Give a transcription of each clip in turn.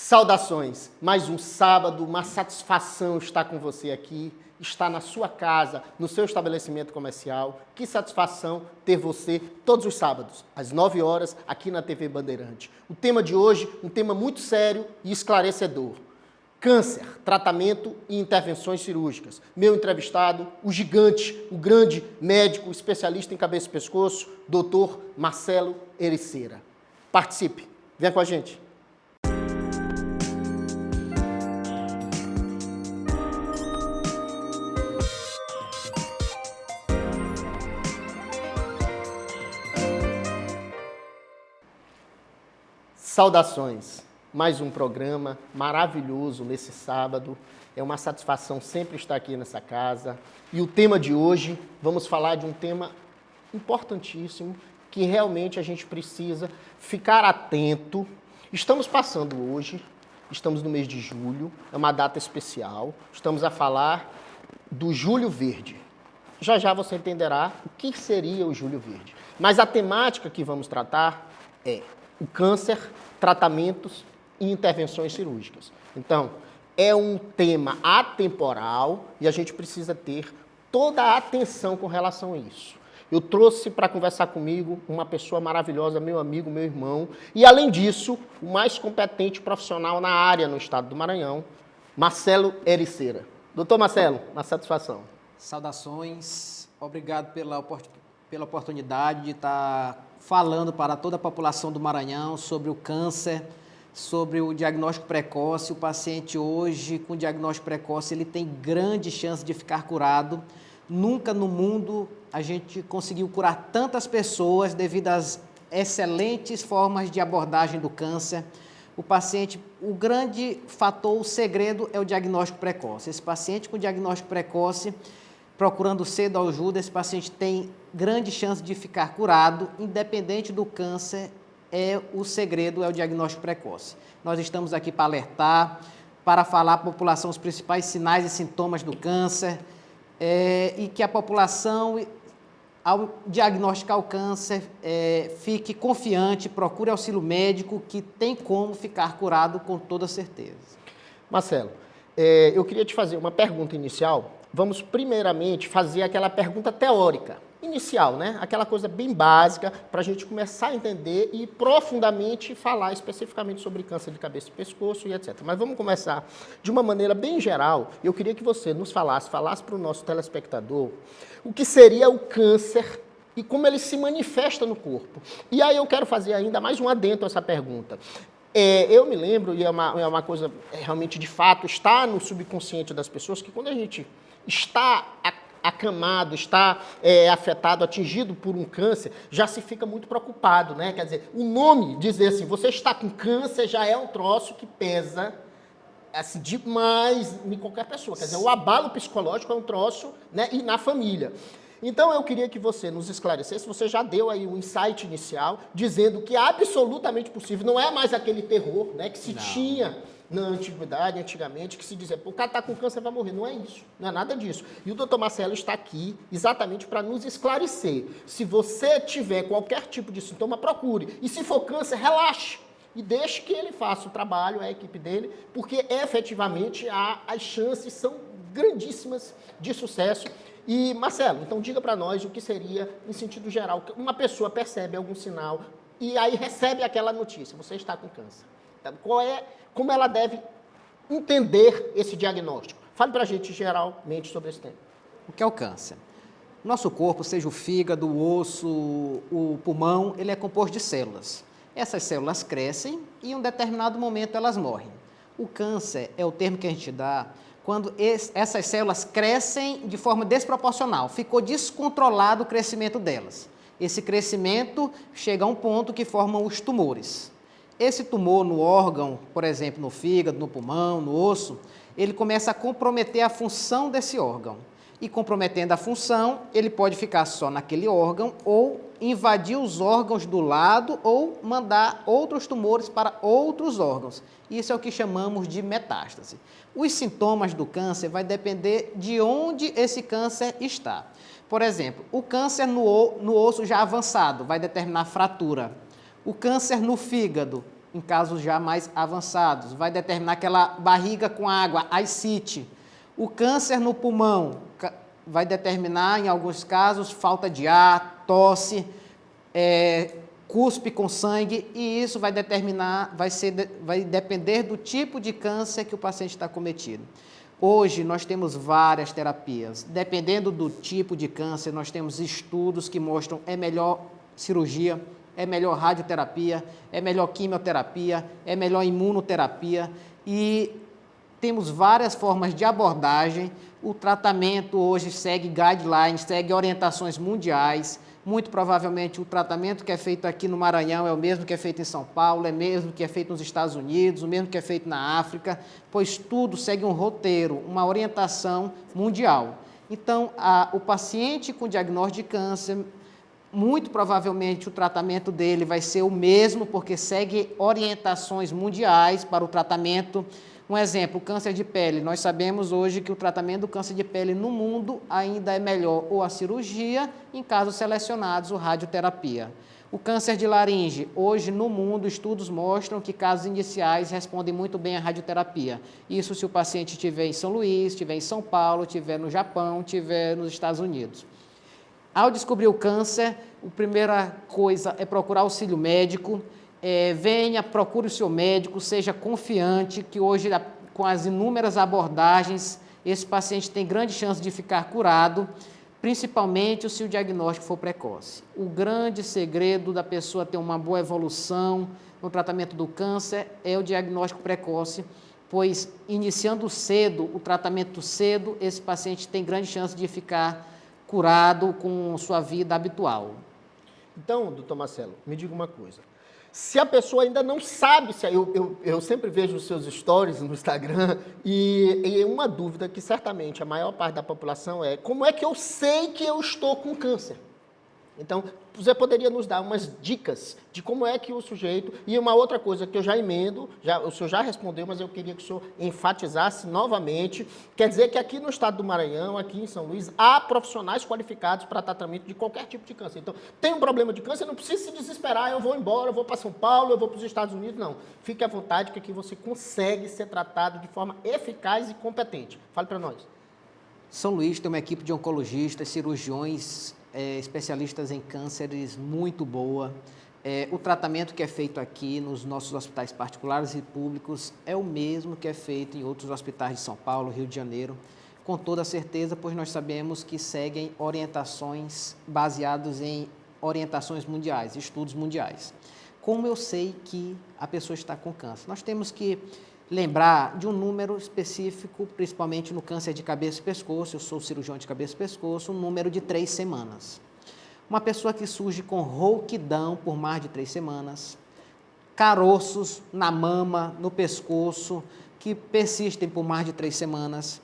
Saudações! Mais um sábado, uma satisfação estar com você aqui, estar na sua casa, no seu estabelecimento comercial. Que satisfação ter você todos os sábados, às 9 horas, aqui na TV Bandeirante. O tema de hoje, um tema muito sério e esclarecedor. Câncer, tratamento e intervenções cirúrgicas. Meu entrevistado, o gigante, o grande médico, especialista em cabeça e pescoço, Dr. Marcelo Ericeira. Participe, venha com a gente. Saudações! Mais um programa maravilhoso nesse sábado. É uma satisfação sempre estar aqui nessa casa. E o tema de hoje, vamos falar de um tema importantíssimo que realmente a gente precisa ficar atento. Estamos passando hoje, estamos no mês de julho, é uma data especial. Estamos a falar do Julho Verde. Já já você entenderá o que seria o Julho Verde. Mas a temática que vamos tratar é o câncer, tratamentos e intervenções cirúrgicas. Então, é um tema atemporal e a gente precisa ter toda a atenção com relação a isso. Eu trouxe para conversar comigo uma pessoa maravilhosa, meu amigo, meu irmão, e além disso, o mais competente profissional na área no estado do Maranhão, Marcelo Ericeira. Doutor Marcelo, uma satisfação. Saudações, obrigado pela oportunidade de estar falando para toda a população do Maranhão sobre o câncer, sobre o diagnóstico precoce. O paciente hoje com diagnóstico precoce, ele tem grande chance de ficar curado. Nunca no mundo a gente conseguiu curar tantas pessoas devido às excelentes formas de abordagem do câncer. O paciente, o grande fator, o segredo é o diagnóstico precoce. Esse paciente com diagnóstico precoce, procurando cedo ajuda, esse paciente tem grande chance de ficar curado, independente do câncer, o segredo é o diagnóstico precoce. Nós estamos aqui para alertar, para falar à população os principais sinais e sintomas do câncer, e que a população, ao diagnosticar o câncer, fique confiante, procure auxílio médico, que tem como ficar curado com toda certeza. Marcelo, eu queria te fazer uma pergunta inicial. Vamos primeiramente fazer aquela pergunta teórica, inicial, né? Aquela coisa bem básica para a gente começar a entender e profundamente falar especificamente sobre câncer de cabeça e pescoço e etc. Mas vamos começar de uma maneira bem geral. Eu queria que você nos falasse para o nosso telespectador o que seria o câncer e como ele se manifesta no corpo. E aí eu quero fazer ainda mais um adendo a essa pergunta. Eu me lembro, e é uma coisa realmente de fato, está no subconsciente das pessoas, que quando a gente está acamado, está afetado, atingido por um câncer, já se fica muito preocupado, né? Quer dizer, o nome dizer assim, você está com câncer, já é um troço que pesa assim, demais em qualquer pessoa. Quer dizer, o abalo psicológico é um troço, né? E na família. Então, eu queria que você nos esclarecesse, você já deu aí um insight inicial, dizendo que é absolutamente possível, não é mais aquele terror, né, que se tinha na antiguidade, antigamente, que se dizia, pô, o cara está com câncer, vai morrer. Não é isso, não é nada disso. E o doutor Marcelo está aqui exatamente para nos esclarecer. Se você tiver qualquer tipo de sintoma, procure. E se for câncer, relaxe. E deixe que ele faça o trabalho, a equipe dele, porque efetivamente as chances são grandíssimas de sucesso. E, Marcelo, então diga para nós o que seria, em sentido geral, que uma pessoa percebe algum sinal e aí recebe aquela notícia, você está com câncer. Então, como ela deve entender esse diagnóstico? Fale para a gente geralmente sobre esse tema. O que é o câncer? Nosso corpo, seja o fígado, o osso, o pulmão, ele é composto de células. Essas células crescem e em um determinado momento elas morrem. O câncer é o termo que a gente dá quando essas células crescem de forma desproporcional, ficou descontrolado o crescimento delas. Esse crescimento chega a um ponto que formam os tumores. Esse tumor no órgão, por exemplo, no fígado, no pulmão, no osso, ele começa a comprometer a função desse órgão. E comprometendo a função, ele pode ficar só naquele órgão ou invadir os órgãos do lado ou mandar outros tumores para outros órgãos. Isso é o que chamamos de metástase. Os sintomas do câncer vai depender de onde esse câncer está. Por exemplo, o câncer no osso já avançado vai determinar fratura. O câncer no fígado em casos já mais avançados. Vai determinar aquela barriga com água, ascite. O câncer no pulmão vai determinar, em alguns casos, falta de ar, tosse, cuspe com sangue, e isso vai determinar, vai depender do tipo de câncer que o paciente está cometido. Hoje nós temos várias terapias. Dependendo do tipo de câncer, nós temos estudos que mostram é melhor cirurgia, é melhor radioterapia, é melhor quimioterapia, é melhor imunoterapia, e temos várias formas de abordagem. O tratamento hoje segue guidelines, segue orientações mundiais. Muito provavelmente o tratamento que é feito aqui no Maranhão é o mesmo que é feito em São Paulo, é o mesmo que é feito nos Estados Unidos, o mesmo que é feito na África, pois tudo segue um roteiro, uma orientação mundial. Então, o paciente com diagnóstico de câncer, muito provavelmente o tratamento dele vai ser o mesmo, porque segue orientações mundiais para o tratamento. Um exemplo, câncer de pele. Nós sabemos hoje que o tratamento do câncer de pele no mundo ainda é melhor ou a cirurgia, em casos selecionados, a radioterapia. O câncer de laringe, hoje no mundo, estudos mostram que casos iniciais respondem muito bem à radioterapia. Isso se o paciente estiver em São Luís, estiver em São Paulo, estiver no Japão, estiver nos Estados Unidos. Ao descobrir o câncer, a primeira coisa é procurar auxílio médico. Venha, procure o seu médico, seja confiante, que hoje, com as inúmeras abordagens, esse paciente tem grande chance de ficar curado, principalmente se o diagnóstico for precoce. O grande segredo da pessoa ter uma boa evolução no tratamento do câncer é o diagnóstico precoce, pois iniciando cedo, o tratamento cedo, esse paciente tem grande chance de ficar curado com sua vida habitual. Então, doutor Marcelo, me diga uma coisa. Se a pessoa ainda não sabe, eu sempre vejo os seus stories no Instagram e uma dúvida que certamente a maior parte da população é: como é que eu sei que eu estou com câncer? Então, você poderia nos dar umas dicas de como é que o sujeito... E uma outra coisa que eu já emendo, o senhor já respondeu, mas eu queria que o senhor enfatizasse novamente. Quer dizer que aqui no estado do Maranhão, aqui em São Luís, há profissionais qualificados para tratamento de qualquer tipo de câncer. Então, tem um problema de câncer, não precisa se desesperar, eu vou embora, eu vou para São Paulo, eu vou para os Estados Unidos, não. Fique à vontade que aqui você consegue ser tratado de forma eficaz e competente. Fale para nós. São Luís tem uma equipe de oncologistas, cirurgiões, especialistas em cânceres muito boa. O tratamento que é feito aqui nos nossos hospitais particulares e públicos é o mesmo que é feito em outros hospitais de São Paulo, Rio de Janeiro, com toda certeza, pois nós sabemos que seguem orientações baseadas em orientações mundiais, estudos mundiais. Como eu sei que a pessoa está com câncer? Nós temos que lembrar de um número específico, principalmente no câncer de cabeça e pescoço. Eu sou cirurgião de cabeça e pescoço, um número de 3 semanas. Uma pessoa que surge com rouquidão por mais de 3 semanas, caroços na mama, no pescoço, que persistem por mais de 3 semanas,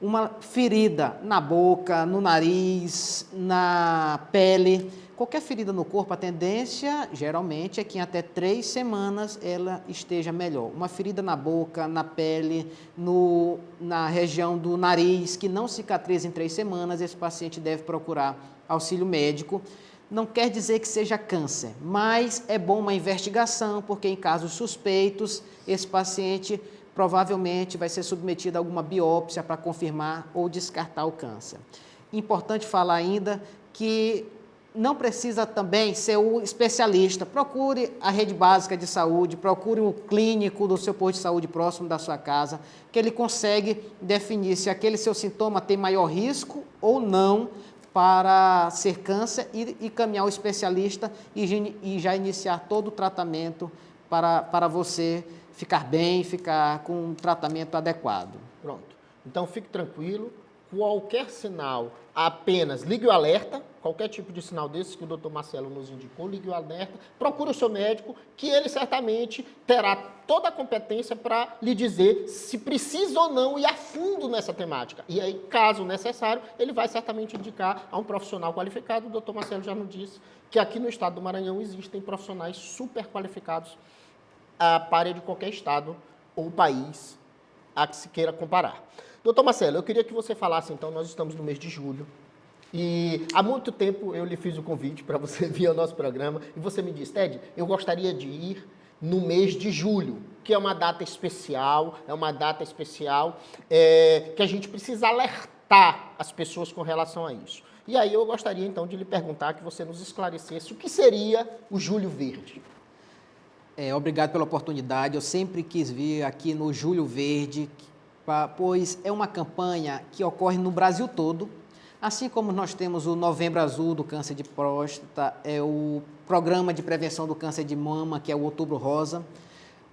uma ferida na boca, no nariz, na pele, qualquer ferida no corpo, a tendência, geralmente, é que em até 3 semanas ela esteja melhor. Uma ferida na boca, na pele, na região do nariz, que não cicatriza em 3 semanas, esse paciente deve procurar auxílio médico. Não quer dizer que seja câncer, mas é bom uma investigação, porque em casos suspeitos, esse paciente provavelmente vai ser submetido a alguma biópsia para confirmar ou descartar o câncer. Importante falar ainda que não precisa também ser o especialista. Procure a rede básica de saúde, procure o clínico do seu posto de saúde próximo da sua casa, que ele consegue definir se aquele seu sintoma tem maior risco ou não para ser câncer e caminhar ao especialista e já iniciar todo o tratamento para você ficar bem, ficar com um tratamento adequado. Pronto. Então, fique tranquilo. Qualquer sinal, apenas ligue o alerta, qualquer tipo de sinal desses que o doutor Marcelo nos indicou, ligue o alerta, procure o seu médico, que ele certamente terá toda a competência para lhe dizer se precisa ou não ir a fundo nessa temática. E aí, caso necessário, ele vai certamente indicar a um profissional qualificado. O doutor Marcelo já nos disse que aqui no estado do Maranhão existem profissionais super qualificados para de qualquer estado ou país a que se queira comparar. Doutor Marcelo, eu queria que você falasse, então, nós estamos no mês de julho, e há muito tempo eu lhe fiz o convite para você vir ao nosso programa, e você me disse: Ted, eu gostaria de ir, no mês de julho, que é uma data especial, que a gente precisa alertar as pessoas com relação a isso. E aí eu gostaria então de lhe perguntar, que você nos esclarecesse o que seria o Julho Verde. Obrigado pela oportunidade. Eu sempre quis vir aqui no Julho Verde, pois é uma campanha que ocorre no Brasil todo. Assim como nós temos o Novembro Azul do câncer de próstata, o Programa de Prevenção do Câncer de Mama, que é o Outubro Rosa.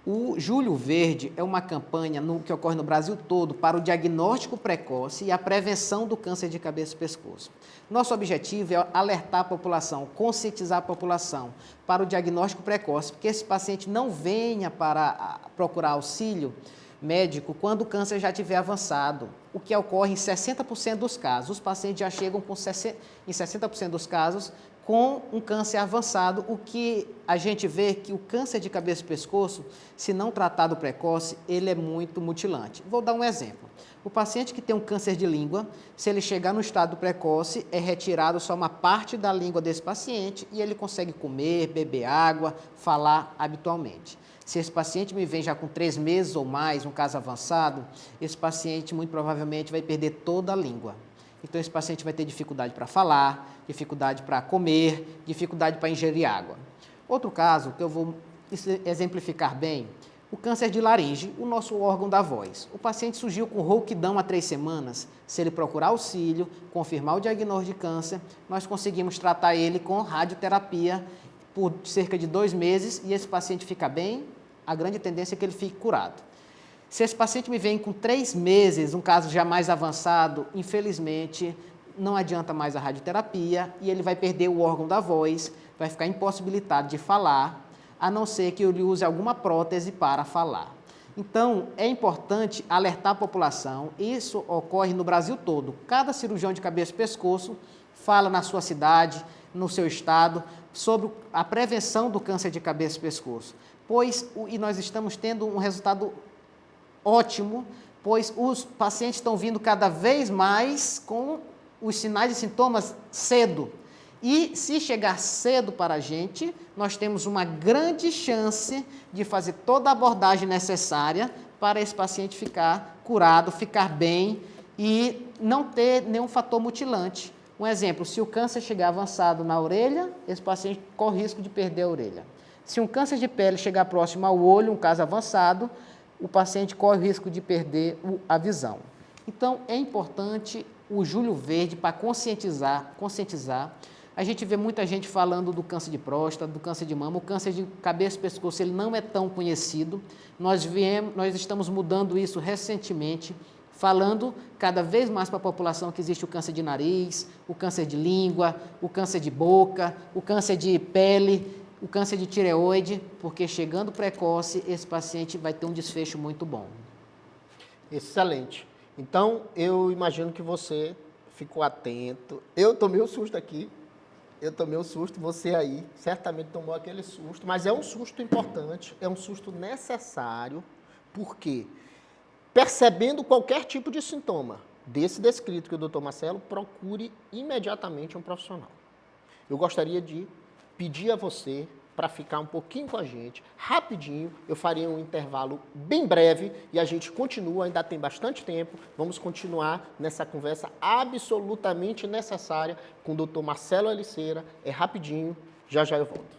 O Julho Verde é uma campanha que ocorre no Brasil todo para o diagnóstico precoce e a prevenção do câncer de cabeça e pescoço. Nosso objetivo é alertar a população, conscientizar a população para o diagnóstico precoce, porque esse paciente não venha para procurar auxílio médico quando o câncer já estiver avançado, o que ocorre em 60% dos casos. Os pacientes já chegam em 60% dos casos com um câncer avançado, o que a gente vê que o câncer de cabeça e pescoço, se não tratado precoce, ele é muito mutilante. Vou dar um exemplo. O paciente que tem um câncer de língua, se ele chegar no estado precoce, é retirado só uma parte da língua desse paciente e ele consegue comer, beber água, falar habitualmente. Se esse paciente me vem já com 3 meses ou mais, um caso avançado, esse paciente muito provavelmente vai perder toda a língua. Então, esse paciente vai ter dificuldade para falar, dificuldade para comer, dificuldade para ingerir água. Outro caso, que eu vou exemplificar bem, o câncer de laringe, o nosso órgão da voz. O paciente surgiu com rouquidão há 3 semanas. Se ele procurar auxílio, confirmar o diagnóstico de câncer, nós conseguimos tratar ele com radioterapia por cerca de 2 meses e esse paciente fica bem, a grande tendência é que ele fique curado. Se esse paciente me vem com 3 meses, um caso já mais avançado, infelizmente, não adianta mais a radioterapia e ele vai perder o órgão da voz, vai ficar impossibilitado de falar, a não ser que ele use alguma prótese para falar. Então, é importante alertar a população, isso ocorre no Brasil todo. Cada cirurgião de cabeça e pescoço fala na sua cidade, no seu estado, sobre a prevenção do câncer de cabeça e pescoço. E nós estamos tendo um resultado ótimo, pois os pacientes estão vindo cada vez mais com os sinais e sintomas cedo. E se chegar cedo para a gente, nós temos uma grande chance de fazer toda a abordagem necessária para esse paciente ficar curado, ficar bem e não ter nenhum fator mutilante. Um exemplo, se o câncer chegar avançado na orelha, esse paciente corre risco de perder a orelha. Se um câncer de pele chegar próximo ao olho, um caso avançado, o paciente corre o risco de perder a visão. Então, é importante o Julho Verde para conscientizar. A gente vê muita gente falando do câncer de próstata, do câncer de mama. O câncer de cabeça e pescoço ele não é tão conhecido. Nós estamos mudando isso recentemente, falando cada vez mais para a população que existe o câncer de nariz, o câncer de língua, o câncer de boca, o câncer de pele, o câncer de tireoide, porque chegando precoce, esse paciente vai ter um desfecho muito bom. Excelente. Então, eu imagino que você ficou atento. Eu tomei um susto aqui. Você aí certamente tomou aquele susto, mas é um susto importante, é um susto necessário, porque percebendo qualquer tipo de sintoma desse descrito que o Dr. Marcelo, procure imediatamente um profissional. Eu gostaria de pedir a você para ficar um pouquinho com a gente, rapidinho, eu faria um intervalo bem breve e a gente continua, ainda tem bastante tempo, vamos continuar nessa conversa absolutamente necessária com o Dr. Marcelo Aliceira, é rapidinho, já já eu volto.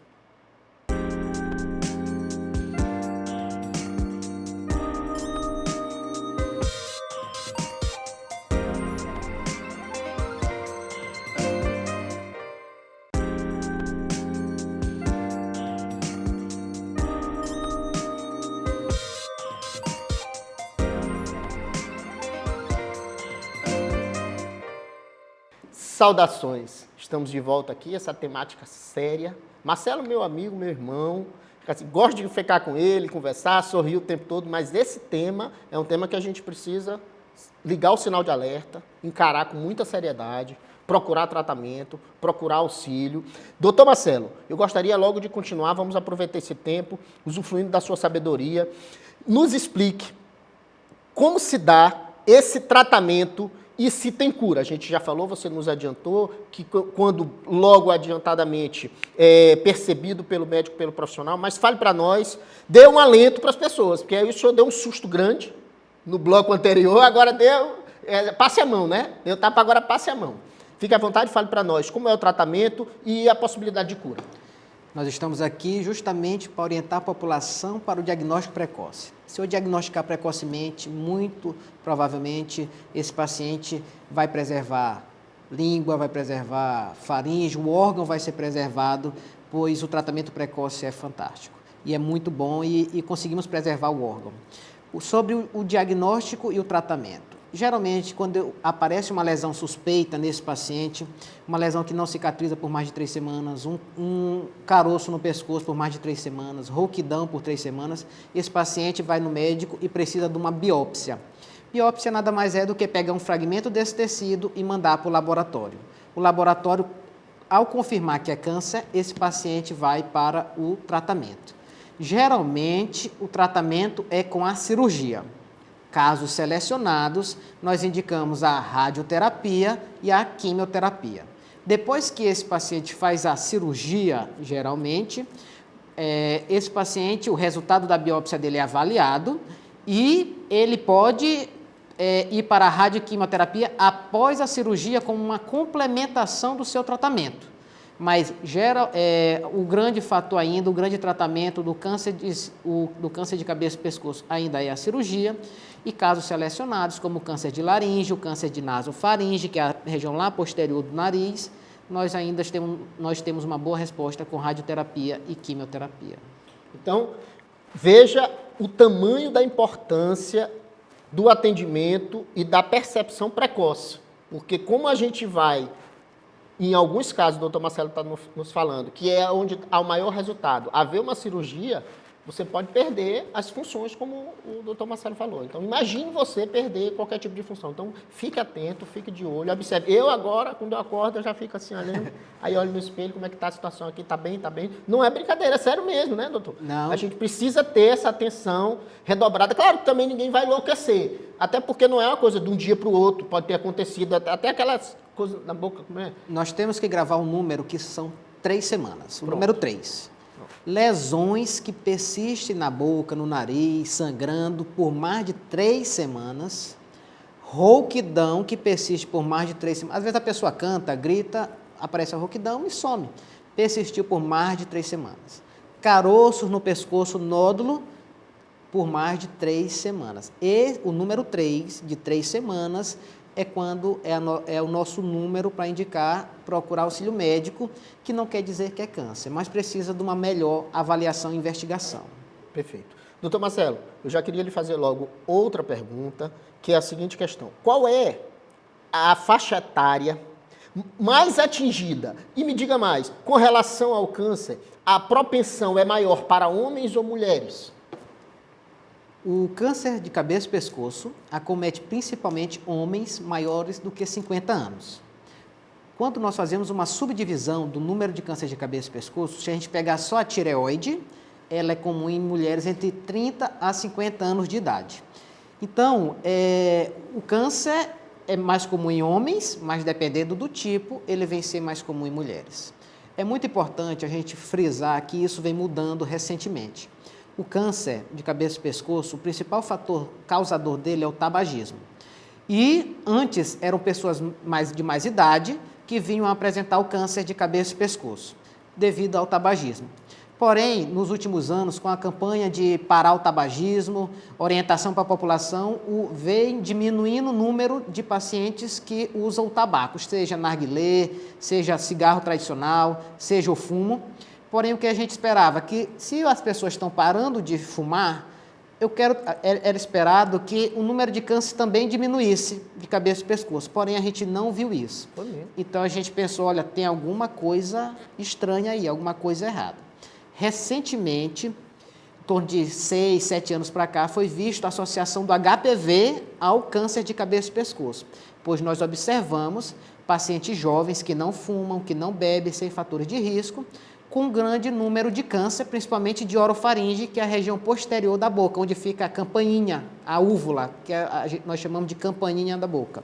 Saudações, estamos de volta aqui, essa temática séria. Marcelo, meu amigo, meu irmão, assim, gosto de ficar com ele, conversar, sorrir o tempo todo, mas esse tema é um tema que a gente precisa ligar o sinal de alerta, encarar com muita seriedade, procurar tratamento, procurar auxílio. Doutor Marcelo, eu gostaria logo de continuar, vamos aproveitar esse tempo, usufruindo da sua sabedoria. Nos explique como se dá esse tratamento E se tem cura? A gente já falou, você nos adiantou, que quando logo adiantadamente percebido pelo médico, pelo profissional, mas fale para nós, dê um alento para as pessoas, porque aí o senhor deu um susto grande no bloco anterior, agora passe a mão, né? Deu tapa, agora passe a mão. Fique à vontade, fale para nós como é o tratamento e a possibilidade de cura. Nós estamos aqui justamente para orientar a população para o diagnóstico precoce. Se eu diagnosticar precocemente, muito provavelmente esse paciente vai preservar língua, vai preservar faringe, o órgão vai ser preservado, pois o tratamento precoce é fantástico. E é muito bom e conseguimos preservar o órgão. Sobre o diagnóstico e o tratamento. Geralmente, quando aparece uma lesão suspeita nesse paciente, uma lesão que não cicatriza por mais de 3 semanas, um caroço no pescoço por mais de 3 semanas, rouquidão por 3 semanas, esse paciente vai no médico e precisa de uma biópsia. Biópsia nada mais é do que pegar um fragmento desse tecido e mandar para o laboratório. O laboratório, ao confirmar que é câncer, esse paciente vai para o tratamento. Geralmente, o tratamento é com a cirurgia. Casos selecionados, nós indicamos a radioterapia e a quimioterapia. Depois que esse paciente faz a cirurgia, geralmente, esse paciente, o resultado da biópsia dele é avaliado e ele pode ir para a radioquimioterapia após a cirurgia como uma complementação do seu tratamento. Mas o grande fator ainda, o grande tratamento do câncer de cabeça e pescoço ainda é a cirurgia, e casos selecionados, como o câncer de laringe, o câncer de nasofaringe, que é a região lá posterior do nariz, nós temos uma boa resposta com radioterapia e quimioterapia. Então, veja o tamanho da importância do atendimento e da percepção precoce, porque como a gente vai, em alguns casos, o doutor Marcelo está nos falando, que é onde há o maior resultado, haver uma cirurgia, você pode perder as funções, como o doutor Marcelo falou. Então, imagine você perder qualquer tipo de função. Então, fique atento, fique de olho, observe. Eu agora, quando eu acordo, eu já fico assim, olhando, aí olho no espelho, como é que está a situação aqui, está bem, está bem. Não é brincadeira, é sério mesmo, né, doutor? Não. A gente precisa ter essa atenção redobrada. Claro que também ninguém vai enlouquecer, até porque não é uma coisa de um dia para o outro, pode ter acontecido, até aquelas coisas na boca, como é? Nós temos que gravar um número que são 3 semanas, o Pronto. número 3. Lesões que persistem na boca, no nariz, sangrando por mais de 3 semanas. Rouquidão que persiste por mais de 3 semanas. Às vezes a pessoa canta, grita, aparece a rouquidão e some. Persistiu por mais de 3 semanas. Caroços no pescoço, nódulo, por mais de 3 semanas. E o número 3, de 3 semanas, é quando é o nosso número para indicar, procurar auxílio médico, que não quer dizer que é câncer, mas precisa de uma melhor avaliação e investigação. Perfeito. Doutor Marcelo, eu já queria lhe fazer logo outra pergunta, que é a seguinte questão. Qual é a faixa etária mais atingida? E me diga mais, com relação ao câncer, a propensão é maior para homens ou mulheres? O câncer de cabeça e pescoço acomete principalmente homens maiores do que 50 anos. Quando nós fazemos uma subdivisão do número de câncer de cabeça e pescoço, se a gente pegar só a tireoide, ela é comum em mulheres entre 30 a 50 anos de idade. Então, o câncer é mais comum em homens, mas dependendo do tipo, ele vem ser mais comum em mulheres. É muito importante a gente frisar que isso vem mudando recentemente. O câncer de cabeça e pescoço, o principal fator causador dele é o tabagismo. E antes eram pessoas de mais idade que vinham a apresentar o câncer de cabeça e pescoço, devido ao tabagismo. Porém, nos últimos anos, com a campanha de parar o tabagismo, orientação para a população, vem diminuindo o número de pacientes que usam o tabaco, seja narguilé, seja cigarro tradicional, seja o fumo. Porém, o que a gente esperava, que se as pessoas estão parando de fumar, era esperado que o número de câncer também diminuísse de cabeça e pescoço. Porém, a gente não viu isso. Então, a gente pensou, olha, tem alguma coisa estranha aí, alguma coisa errada. Recentemente, em torno de 6, 7 anos para cá, foi visto a associação do HPV ao câncer de cabeça e pescoço, pois nós observamos pacientes jovens que não fumam, que não bebem, sem fatores de risco, com um grande número de câncer, principalmente de orofaringe, que é a região posterior da boca, onde fica a campainha, a úvula, que nós chamamos de campainha da boca.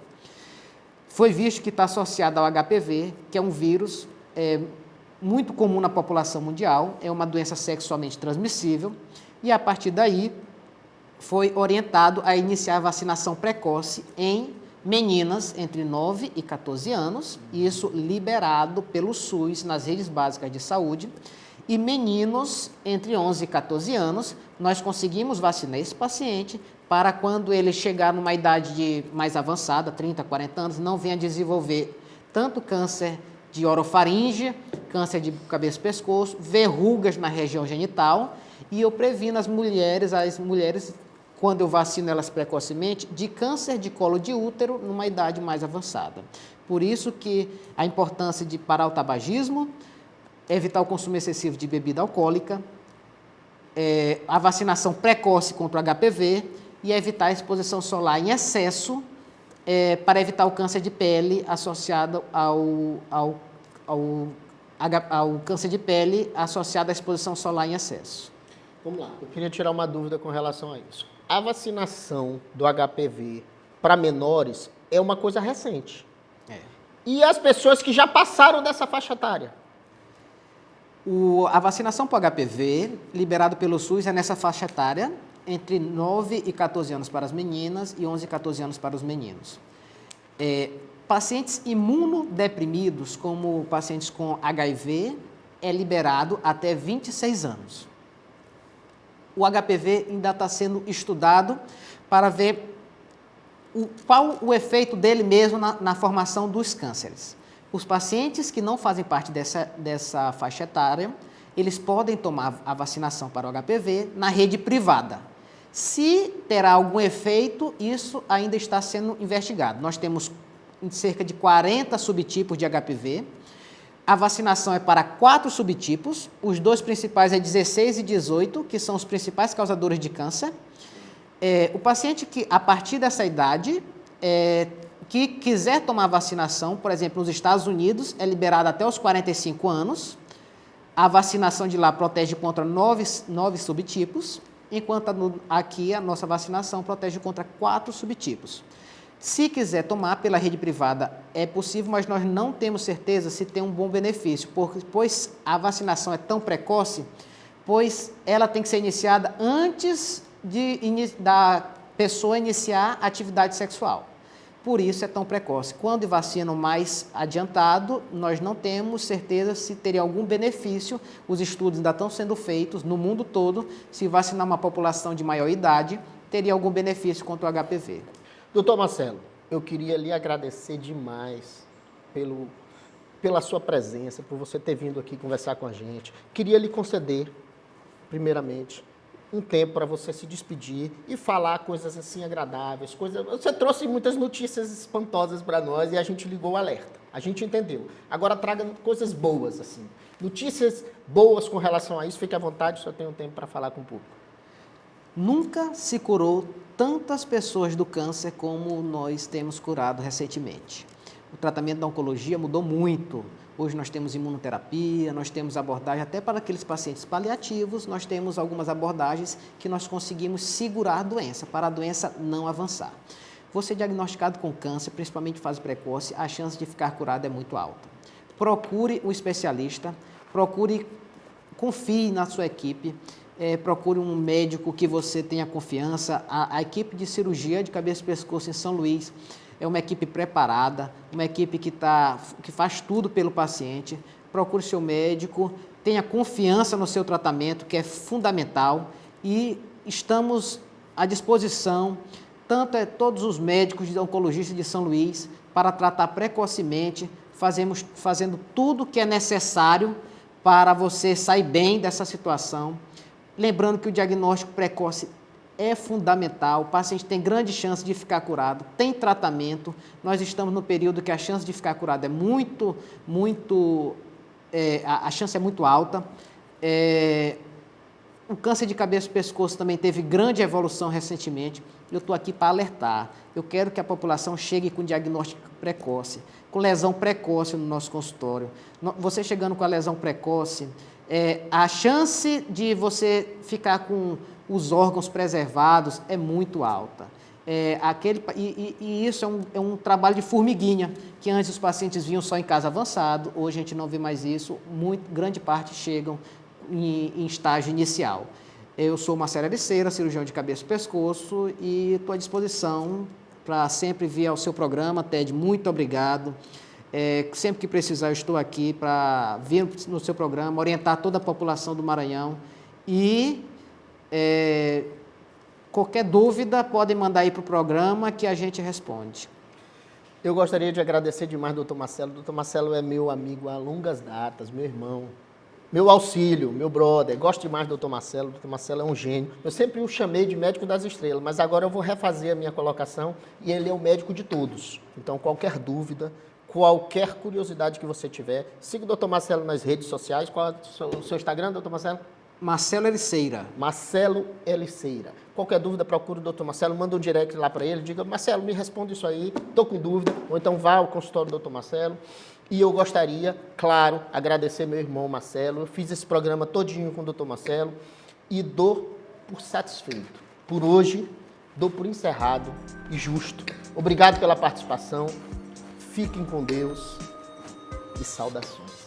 foi visto que está associado ao HPV, que é um vírus muito comum na população mundial, é uma doença sexualmente transmissível, e a partir daí foi orientado a iniciar a vacinação precoce em meninas entre 9 e 14 anos, isso liberado pelo SUS nas redes básicas de saúde, e meninos entre 11 e 14 anos, nós conseguimos vacinar esse paciente para quando ele chegar numa idade mais avançada, 30, 40 anos, não venha desenvolver tanto câncer de orofaringe, câncer de cabeça e pescoço, verrugas na região genital, e eu previno as mulheres, quando eu vacino elas precocemente, de câncer de colo de útero numa idade mais avançada. Por isso que a importância de parar o tabagismo, evitar o consumo excessivo de bebida alcoólica, a vacinação precoce contra o HPV e evitar a exposição solar em excesso para evitar o câncer de pele associado ao câncer de pele associado à exposição solar em excesso. Vamos lá, eu queria tirar uma dúvida com relação a isso. A vacinação do HPV para menores é uma coisa recente. E as pessoas que já passaram dessa faixa etária? A vacinação para o HPV, liberado pelo SUS, é nessa faixa etária, entre 9 e 14 anos para as meninas e 11 e 14 anos para os meninos. Pacientes imunodeprimidos, como pacientes com HIV, é liberado até 26 anos. O HPV ainda está sendo estudado para ver qual o efeito dele mesmo na formação dos cânceres. Os pacientes que não fazem parte dessa faixa etária, eles podem tomar a vacinação para o HPV na rede privada. Se terá algum efeito, isso ainda está sendo investigado. Nós temos cerca de 40 subtipos de HPV. A vacinação é para 4 subtipos, os 2 principais é 16 e 18, que são os principais causadores de câncer. O paciente que, a partir dessa idade, que quiser tomar vacinação, por exemplo, nos Estados Unidos, é liberado até os 45 anos. A vacinação de lá protege contra 9 subtipos, enquanto aqui a nossa vacinação protege contra 4 subtipos. Se quiser tomar pela rede privada, é possível, mas nós não temos certeza se tem um bom benefício, pois a vacinação é tão precoce, pois ela tem que ser iniciada antes da pessoa iniciar a atividade sexual. Por isso é tão precoce. Quando vacinam mais adiantado, nós não temos certeza se teria algum benefício. Os estudos ainda estão sendo feitos no mundo todo. Se vacinar uma população de maior idade, teria algum benefício contra o HPV. Doutor Marcelo, eu queria lhe agradecer demais pela sua presença, por você ter vindo aqui conversar com a gente. Queria lhe conceder, primeiramente, um tempo para você se despedir e falar coisas assim agradáveis. Você trouxe muitas notícias espantosas para nós e a gente ligou o alerta. A gente entendeu. Agora traga coisas boas, assim. Notícias boas com relação a isso. Fique à vontade, só tenho tempo para falar com o público. Nunca se curou tantas pessoas do câncer como nós temos curado recentemente. O tratamento da oncologia mudou muito. Hoje nós temos imunoterapia, nós temos abordagem até para aqueles pacientes paliativos, nós temos algumas abordagens que nós conseguimos segurar a doença, para a doença não avançar. Você diagnosticado com câncer, principalmente em fase precoce, a chance de ficar curado é muito alta. Procure um especialista, confie na sua equipe, procure um médico que você tenha confiança. A equipe de cirurgia de cabeça e pescoço em São Luís é uma equipe preparada, uma equipe que faz tudo pelo paciente. Procure seu médico, tenha confiança no seu tratamento, que é fundamental, e estamos à disposição, todos os médicos de oncologistas de São Luís, para tratar precocemente, fazendo tudo que é necessário para você sair bem dessa situação. Lembrando que o diagnóstico precoce é fundamental, o paciente tem grande chance de ficar curado, tem tratamento. Nós estamos no período que a chance de ficar curado a chance é muito alta. O câncer de cabeça e pescoço também teve grande evolução recentemente. Eu estou aqui para alertar. Eu quero que a população chegue com diagnóstico precoce, com lesão precoce no nosso consultório. Você chegando com a lesão precoce, a chance de você ficar com os órgãos preservados é muito alta. E isso é um trabalho de formiguinha, que antes os pacientes vinham só em caso avançado, hoje a gente não vê mais isso, grande parte chegam em estágio inicial. Eu sou Marcelo Ericeira, cirurgião de cabeça e pescoço, e estou à disposição para sempre vir ao seu programa. Ted, muito obrigado. Sempre que precisar, eu estou aqui para vir no seu programa, orientar toda a população do Maranhão. E qualquer dúvida, podem mandar aí para o programa que a gente responde. Eu gostaria de agradecer demais ao Dr. Marcelo. O Dr. Marcelo é meu amigo há longas datas, meu irmão, meu auxílio, meu brother. Gosto demais do Dr. Marcelo. O Dr. Marcelo é um gênio. Eu sempre o chamei de médico das estrelas, mas agora eu vou refazer a minha colocação e ele é o médico de todos. Então, qualquer dúvida, qualquer curiosidade que você tiver, siga o Dr. Marcelo nas redes sociais. Qual é o seu Instagram, Dr. Marcelo? Marcelo Ericeira. Marcelo Ericeira. Qualquer dúvida, procure o Dr. Marcelo, manda um direct lá para ele, diga, Marcelo, me responde isso aí, estou com dúvida, ou então vá ao consultório do Dr. Marcelo. E eu gostaria, claro, agradecer meu irmão Marcelo. Eu fiz esse programa todinho com o Dr. Marcelo e dou por satisfeito. Por hoje, dou por encerrado e justo. Obrigado pela participação. Fiquem com Deus e saudações.